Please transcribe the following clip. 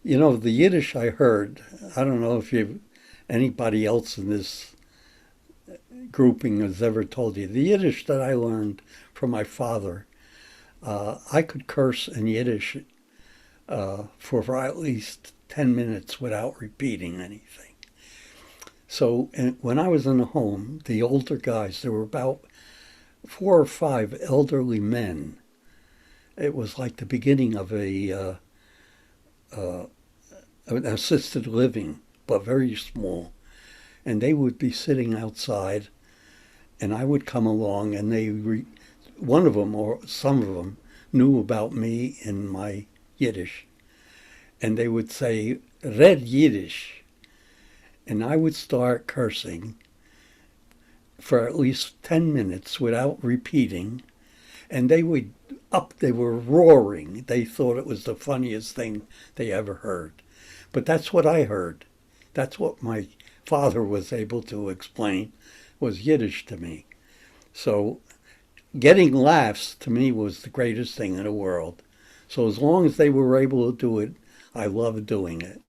You know, the Yiddish I heard, I don't know if anybody else in this grouping has ever told you. The Yiddish that I learned from my father, I could curse in Yiddish for at least 10 minutes without repeating anything. So when I was in the home, the older guys, there were about 4 or 5 elderly men. It was like the beginning of uh, an assisted living, but very small. And they would be sitting outside, and I would come along, and one of them or some of them knew about me in my Yiddish, and they would say, "Red Yiddish," and I would start cursing for at least 10 minutes without repeating, and they were roaring. They thought it was the funniest thing they ever heard. But that's what I heard. That's what my father was able to explain was Yiddish to me. So getting laughs to me was the greatest thing in the world. So as long as they were able to do it, I loved doing it.